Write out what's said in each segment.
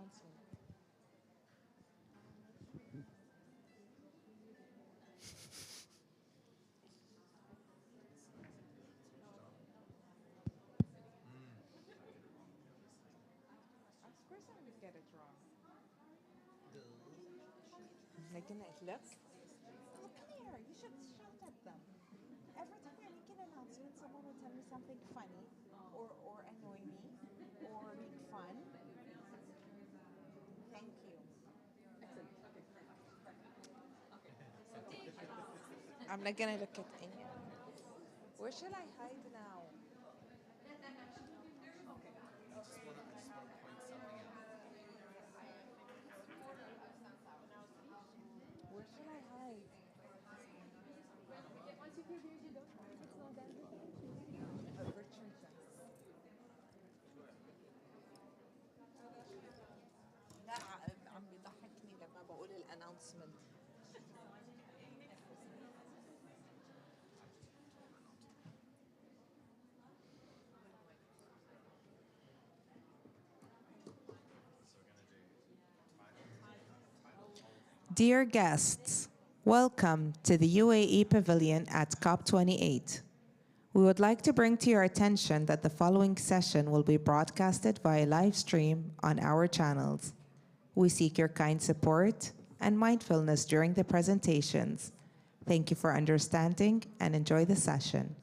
announcement. Of course I would get it wrong. Like, look. Look here. You should shout at them. Every time I make an announcement, someone will tell me something funny or annoy me or make fun. Thank you. I'm not gonna look at any. Where should I hide now? Where should I hide? Richard Johnson. لا عم بيضحكني لما بقول الانونسمنت. Dear guests, welcome to the UAE Pavilion at COP28. We would like to bring to your attention that the following session will be broadcasted via live stream on our channels. We seek your kind support and mindfulness during the presentations. Thank you for understanding and enjoy the session.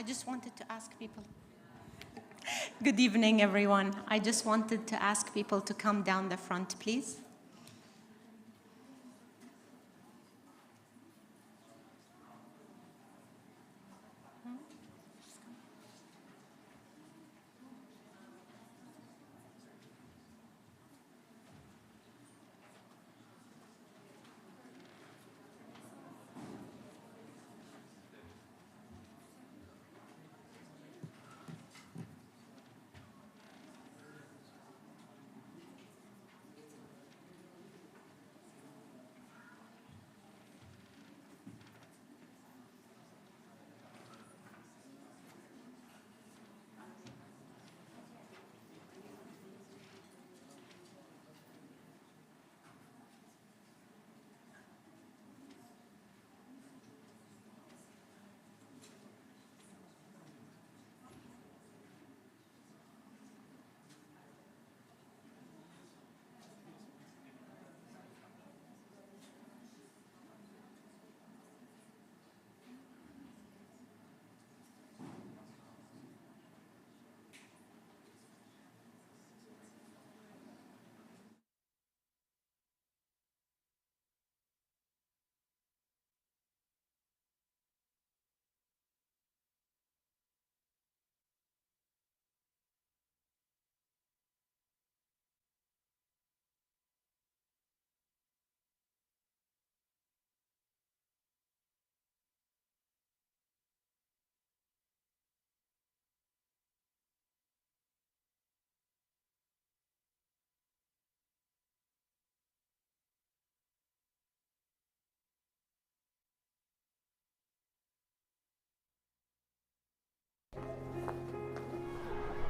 I just wanted to ask people. Good evening, everyone. I just wanted to ask people to come down the front, please.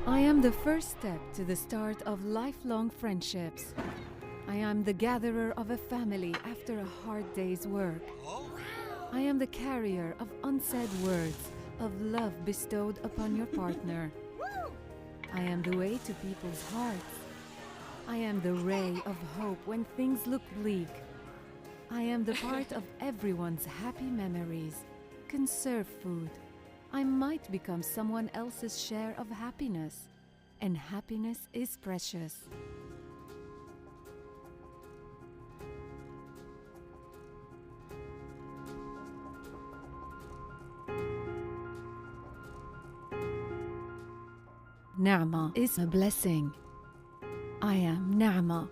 I am the first step to the start of lifelong friendships. I am the gatherer of a family after a hard day's work. I am the carrier of unsaid words of love bestowed upon your partner. I am the way to people's hearts. I am the ray of hope when things look bleak. I am the part of everyone's happy memories. Conserve food. I might become someone else's share of happiness, and happiness is precious. Na'ma is a blessing. I am Na'ma.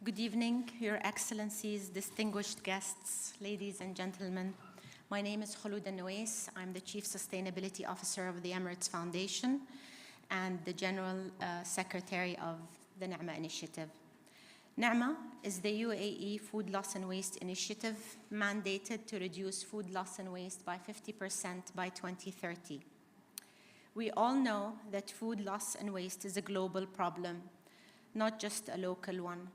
Good evening, Your Excellencies, distinguished guests, ladies and gentlemen. My name is Khulud Al-Nawais. I'm the Chief Sustainability Officer of the Emirates Foundation and the General Secretary of the Na'ma Initiative. Na'ma is the UAE Food Loss and Waste Initiative mandated to reduce food loss and waste by 50% by 2030. We all know that food loss and waste is a global problem, not just a local one.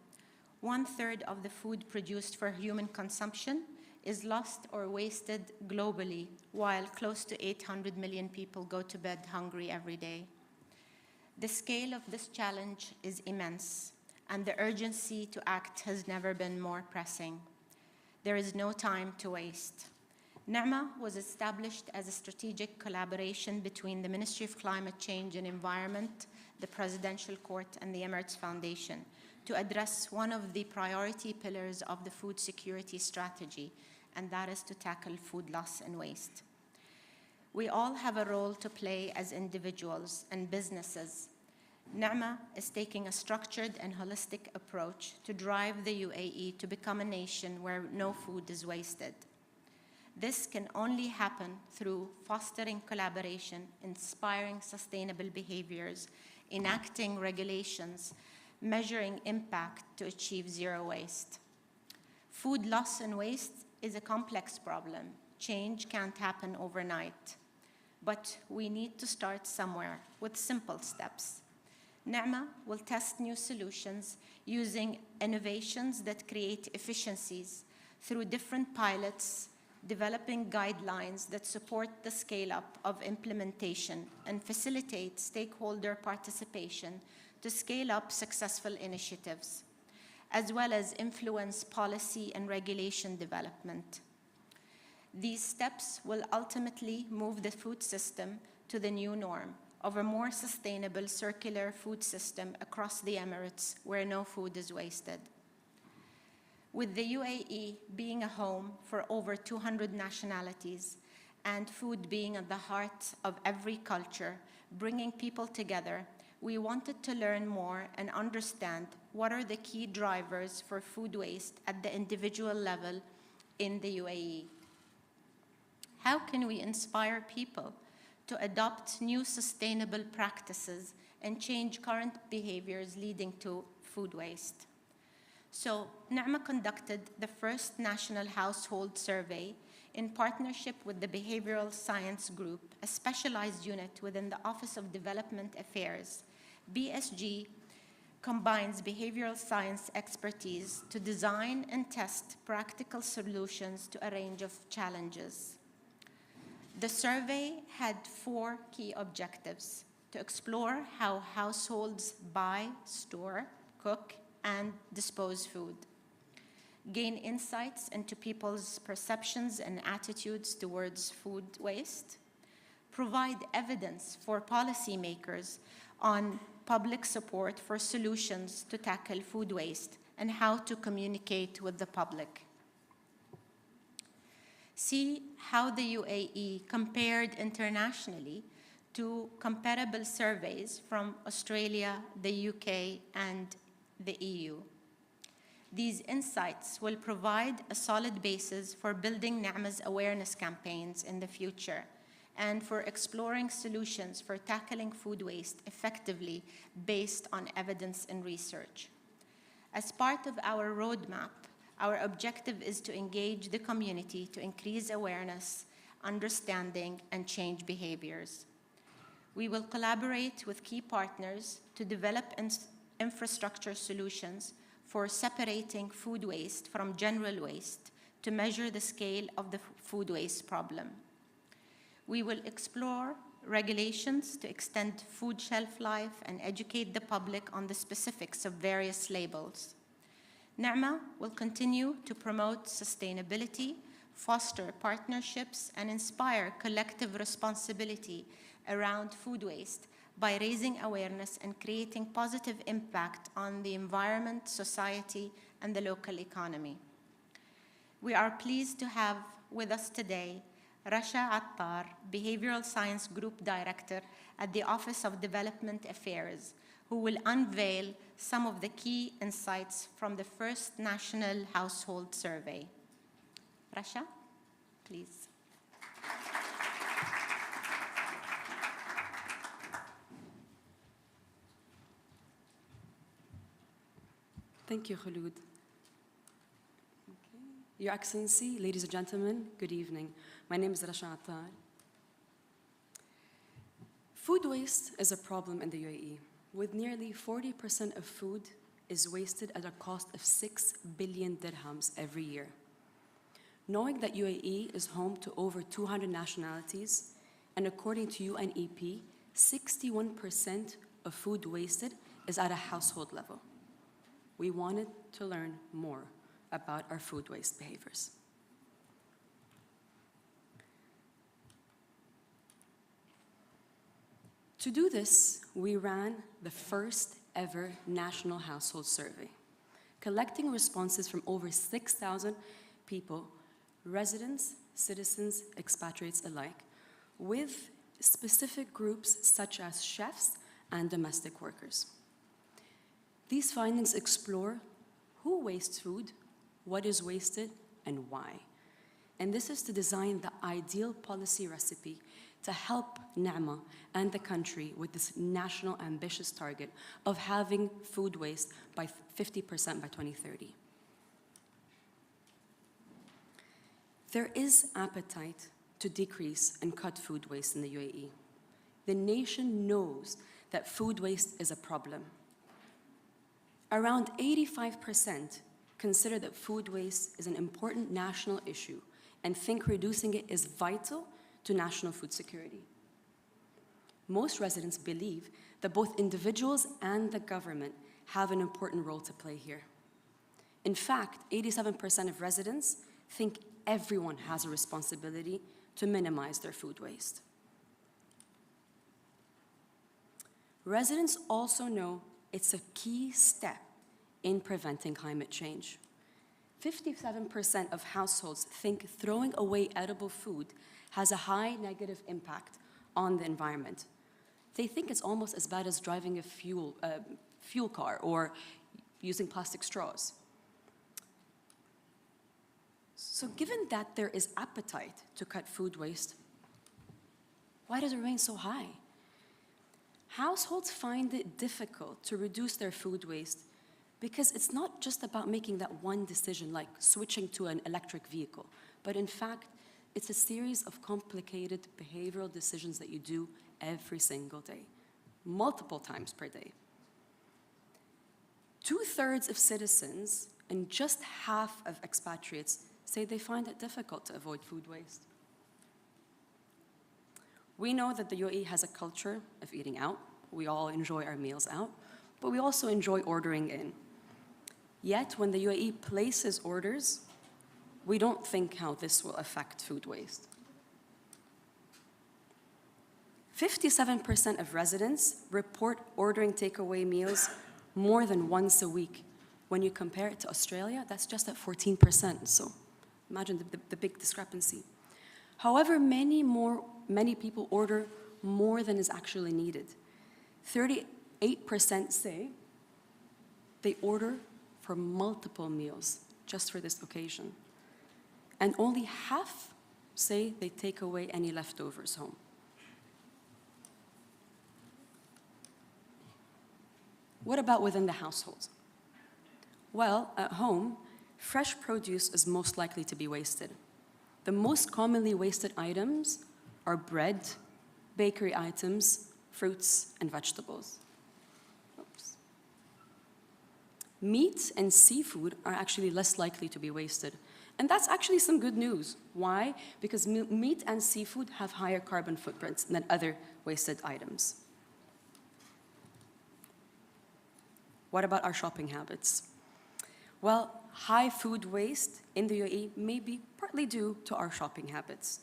1/3 of the food produced for human consumption is lost or wasted globally, while close to 800 million people go to bed hungry every day. The scale of this challenge is immense, and the urgency to act has never been more pressing. There is no time to waste. Na'ma was established as a strategic collaboration between the Ministry of Climate Change and Environment, the Presidential Court, and the Emirates Foundation to address one of the priority pillars of the food security strategy, and that is to tackle food loss and waste. We all have a role to play as individuals and businesses. Na'ma is taking a structured and holistic approach to drive the UAE to become a nation where no food is wasted. This can only happen through fostering collaboration, inspiring sustainable behaviors, enacting regulations, measuring impact to achieve zero waste. Food loss and waste is a complex problem. Change can't happen overnight. But we need to start somewhere with simple steps. Na'ma will test new solutions using innovations that create efficiencies, through different pilots, developing guidelines that support the scale-up of implementation and facilitate stakeholder participation to scale up successful initiatives, as well as influence policy and regulation development. These steps will ultimately move the food system to the new norm of a more sustainable circular food system across the Emirates where no food is wasted. With the UAE being a home for over 200 nationalities and food being at the heart of every culture, bringing people together, we wanted to learn more and understand what are the key drivers for food waste at the individual level in the UAE. How can we inspire people to adopt new sustainable practices and change current behaviors leading to food waste? So, Na'ma conducted the first national household survey in partnership with the Behavioral Science Group, a specialized unit within the Office of Development Affairs. BSG combines behavioral science expertise to design and test practical solutions to a range of challenges. The survey had 4 key objectives: to explore how households buy, store, cook, and dispose food, gain insights into people's perceptions and attitudes towards food waste, provide evidence for policymakers on public support for solutions to tackle food waste and how to communicate with the public. See how the UAE compared internationally to comparable surveys from Australia, the UK, and the EU. These insights will provide a solid basis for building Na'ma's awareness campaigns in the future and for exploring solutions for tackling food waste effectively based on evidence and research. As part of our roadmap, our objective is to engage the community to increase awareness, understanding, and change behaviors. We will collaborate with key partners to develop infrastructure solutions for separating food waste from general waste to measure the scale of the food waste problem. We will explore regulations to extend food shelf life and educate the public on the specifics of various labels. Na'ma will continue to promote sustainability, foster partnerships, and inspire collective responsibility around food waste by raising awareness and creating positive impact on the environment, society, and the local economy. We are pleased to have with us today Rasha Attar, Behavioral Science Group Director at the Office of Development Affairs, who will unveil some of the key insights from the first National Household Survey. Rasha, please. Thank you, Khulud. Okay. Your Excellency, ladies and gentlemen, good evening. My name is Rasha Attar. Food waste is a problem in the UAE, with nearly 40% of food is wasted at a cost of 6 billion dirhams every year. Knowing that UAE is home to over 200 nationalities, and according to UNEP, 61% of food wasted is at a household level. We wanted to learn more about our food waste behaviors. To do this, we ran the first ever national household survey, collecting responses from over 6,000 people, residents, citizens, expatriates alike, with specific groups such as chefs and domestic workers. These findings explore who wastes food, what is wasted, and why. And this is to design the ideal policy recipe to help Na'ma and the country with this national ambitious target of having food waste by 50% by 2030. There is appetite to decrease and cut food waste in the UAE. The nation knows that food waste is a problem. Around 85% consider that food waste is an important national issue and think reducing it is vital to national food security. Most residents believe that both individuals and the government have an important role to play here. In fact, 87% of residents think everyone has a responsibility to minimize their food waste. Residents also know it's a key step in preventing climate change. 57% of households think throwing away edible food has a high negative impact on the environment. They think it's almost as bad as driving a fuel car or using plastic straws. So given that there is appetite to cut food waste, why does it remain so high? Households find it difficult to reduce their food waste because it's not just about making that one decision, like switching to an electric vehicle, but in fact, it's a series of complicated behavioral decisions that you do every single day, multiple times per day. 2/3 of citizens and just half of expatriates say they find it difficult to avoid food waste. We know that the UAE has a culture of eating out. We all enjoy our meals out, but we also enjoy ordering in. Yet, when the UAE places orders, we don't think how this will affect food waste. 57% of residents report ordering takeaway meals more than once a week. When you compare it to Australia, that's just at 14%. So imagine the big discrepancy. However, many people order more than is actually needed. 38% say they order for multiple meals just for this occasion. And only half say they take away any leftovers home. What about within the household? Well, at home, fresh produce is most likely to be wasted. The most commonly wasted items are bread, bakery items, fruits, and vegetables. Oops. Meat and seafood are actually less likely to be wasted. And that's actually some good news. Why? Because meat and seafood have higher carbon footprints than other wasted items. What about our shopping habits? Well, high food waste in the UAE may be partly due to our shopping habits.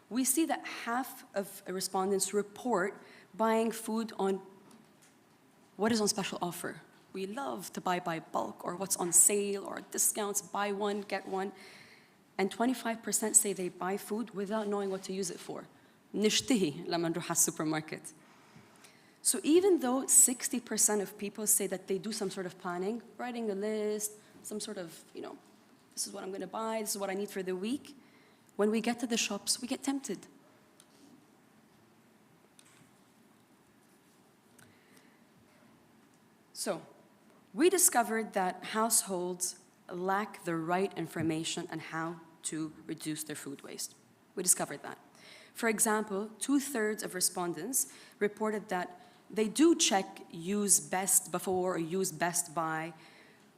We see that half of respondents report buying food on what is on special offer. We love to buy by bulk or what's on sale or discounts, buy one, get one. And 25% say they buy food without knowing what to use it for. نشتهي لما نروح على supermarket. So even though 60% of people say that they do some sort of planning, writing a list, some sort of, this is what I'm going to buy, this is what I need for the week, when we get to the shops, we get tempted. So we discovered that households lack the right information on how to reduce their food waste. We discovered that. For example, 2/3 of respondents reported that they do check use best before or use best by,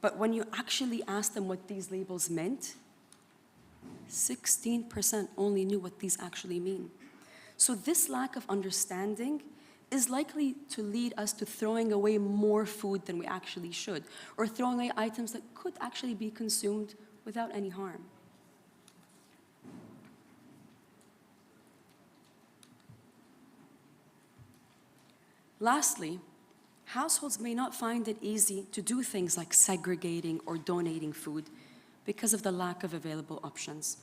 but when you actually ask them what these labels meant, 16% only knew what these actually mean. So this lack of understanding is likely to lead us to throwing away more food than we actually should, or throwing away items that could actually be consumed without any harm. Lastly, households may not find it easy to do things like segregating or donating food because of the lack of available options.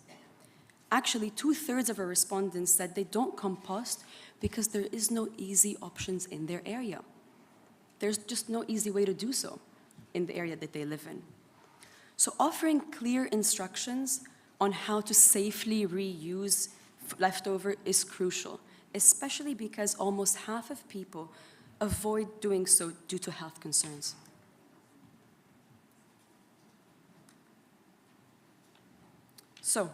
Actually, 2/3 of our respondents said they don't compost because there is no easy options in their area. There's just no easy way to do so in the area that they live in. So offering clear instructions on how to safely reuse leftover is crucial, especially because almost half of people avoid doing so due to health concerns. So,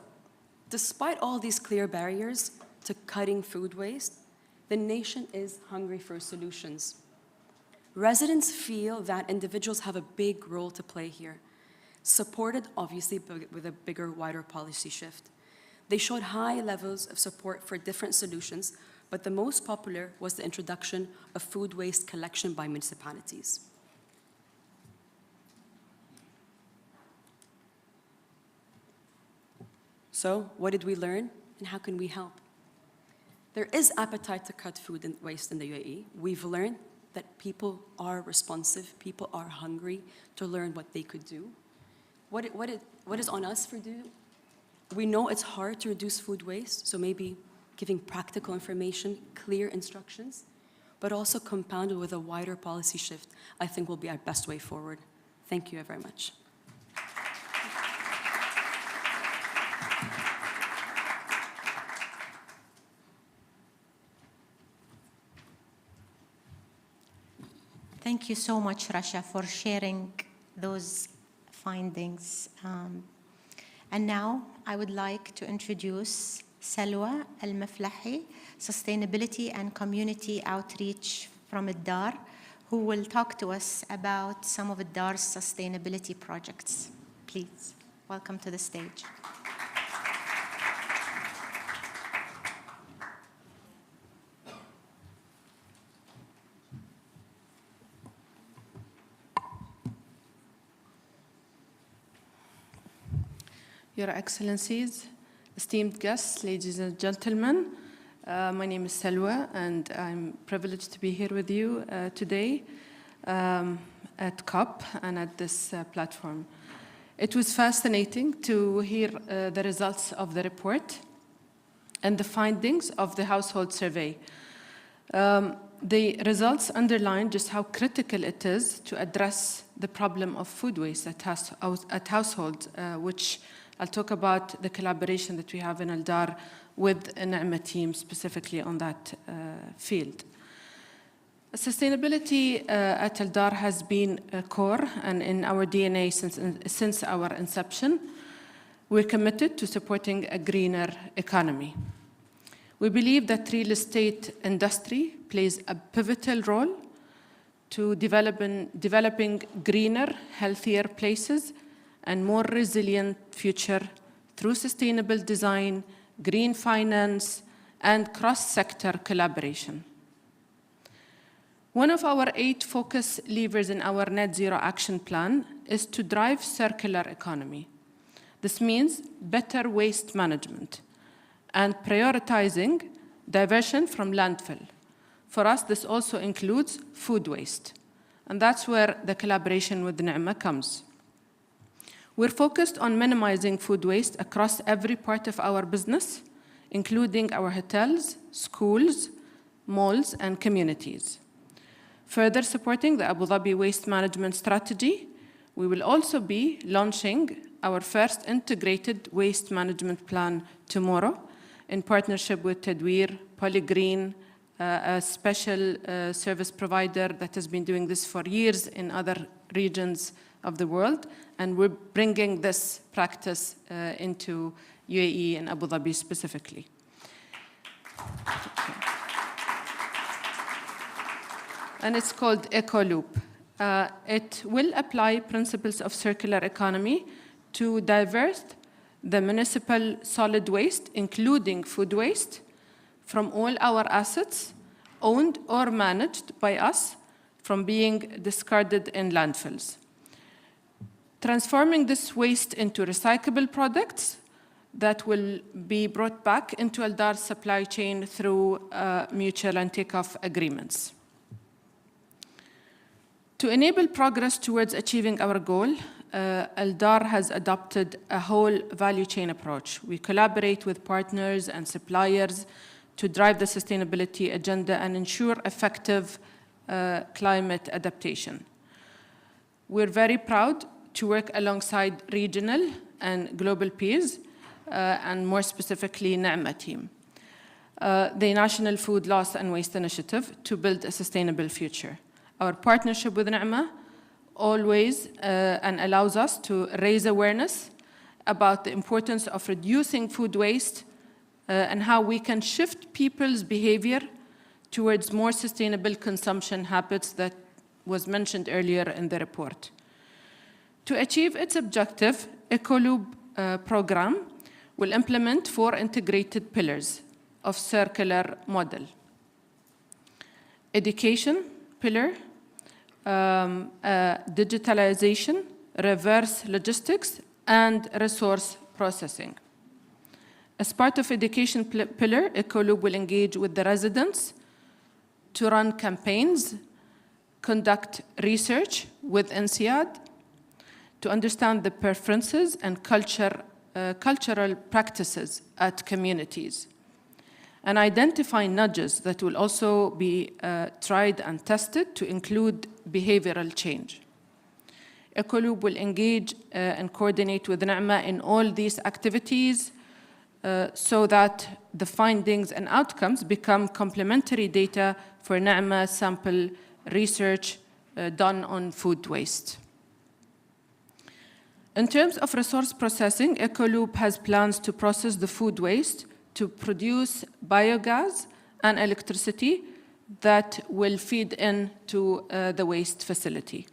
despite all these clear barriers to cutting food waste, the nation is hungry for solutions. Residents feel that individuals have a big role to play here. supported obviously with a bigger, wider policy shift. They showed high levels of support for different solutions, but the most popular was the introduction of food waste collection by municipalities. So, what did we learn, and how can we help? There is appetite to cut food and waste in the UAE. We've learned that people are responsive, people are hungry to learn what they could do. What is on us for do? We know it's hard to reduce food waste, so maybe giving practical information, clear instructions, but also compounded with a wider policy shift, I think will be our best way forward. Thank you very much. Thank you so much, Rasha, for sharing those findings. And now I would like to introduce Salwa Al-Maflahi, Sustainability and Community Outreach from Dar, who will talk to us about some of Dar's sustainability projects. Please, welcome to the stage. Your Excellencies, esteemed guests, ladies and gentlemen, my name is Salwa, and I'm privileged to be here with you today at COP and at this platform. It was fascinating to hear the results of the report and the findings of the household survey. The results underline just how critical it is to address the problem of food waste at households, which I'll talk about the collaboration that we have in Dar with the Na'ma team specifically on that field. Sustainability at Dar has been core and in our DNA since our inception. We're committed to supporting a greener economy. We believe that real estate industry plays a pivotal role to developing greener, healthier places and more resilient future through sustainable design, green finance, and cross-sector collaboration. One of our 8 focus levers in our Net Zero Action Plan is to drive circular economy. This means better waste management and prioritizing diversion from landfill. For us, this also includes food waste, and that's where the collaboration with Na'ma comes. We're focused on minimizing food waste across every part of our business, including our hotels, schools, malls, and communities. Further supporting the Abu Dhabi Waste Management Strategy, we will also be launching our first integrated waste management plan tomorrow in partnership with Tadweer, Polygreen, a special service provider that has been doing this for years in other regions of the world, and we're bringing this practice into UAE and Abu Dhabi specifically. And it's called EcoLoop. It will apply principles of circular economy to divert the municipal solid waste, including food waste, from all our assets, owned or managed by us, from being discarded in landfills. Transforming this waste into recyclable products that will be brought back into Dar's supply chain through mutual and takeoff agreements. To enable progress towards achieving our goal, Dar has adopted a whole value chain approach. We collaborate with partners and suppliers to drive the sustainability agenda and ensure effective climate adaptation. We're very proud to work alongside regional and global peers, and more specifically Na'ma team, the National Food Loss and Waste Initiative, to build a sustainable future. Our partnership with Na'ma always and allows us to raise awareness about the importance of reducing food waste and how we can shift people's behavior towards more sustainable consumption habits that was mentioned earlier in the report. To achieve its objective, EcoLoop program will implement 4 integrated pillars of circular model. Education pillar, digitalization, reverse logistics, and resource processing. As part of education pillar, EcoLoop will engage with the residents to run campaigns, conduct research with INSEAD, to understand the preferences and cultural practices at communities, and identify nudges that will also be tried and tested to include behavioral change. EcoLoop will engage and coordinate with NAMA in all these activities so that the findings and outcomes become complementary data for NAMA sample research done on food waste. In terms of resource processing, EcoLoop has plans to process the food waste to produce biogas and electricity that will feed into the waste facility,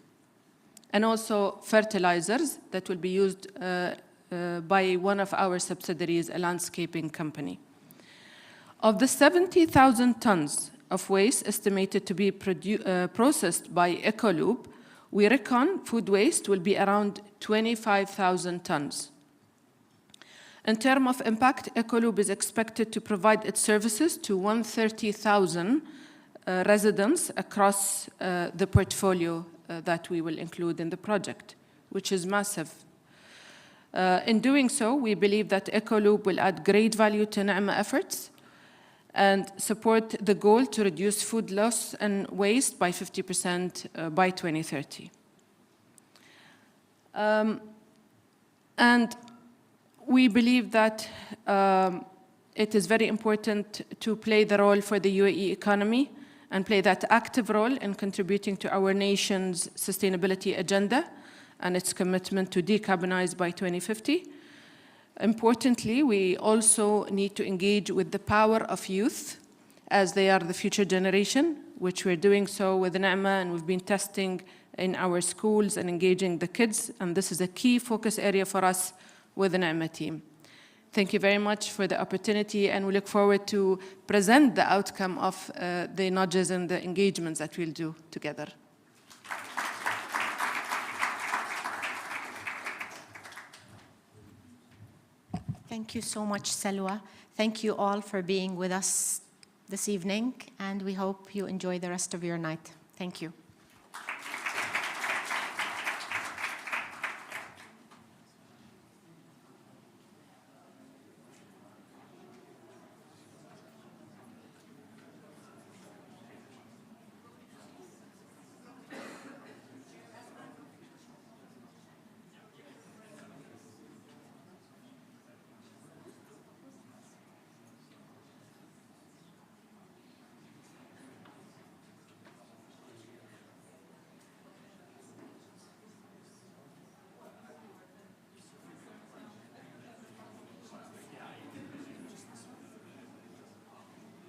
and also fertilizers that will be used by one of our subsidiaries, a landscaping company. Of the 70,000 tons of waste estimated to be processed by EcoLoop, we reckon food waste will be around 25,000 tons. In terms of impact, EcoLoop is expected to provide its services to 130,000 residents across the portfolio that we will include in the project, which is massive. In doing so, we believe that EcoLoop will add great value to NAMA efforts and support the goal to reduce food loss and waste by 50% by 2030. And we believe that it is very important to play the role for the UAE economy and play that active role in contributing to our nation's sustainability agenda and its commitment to decarbonize by 2050. Importantly, we also need to engage with the power of youth as they are the future generation, which we're doing so with NAMA, and we've been testing in our schools and engaging the kids, and this is a key focus area for us with the NAMA team. Thank you very much for the opportunity, and we look forward to present the outcome of the nudges and the engagements that we'll do together. Thank you so much, Salwa. Thank you all for being with us this evening, and we hope you enjoy the rest of your night. Thank you.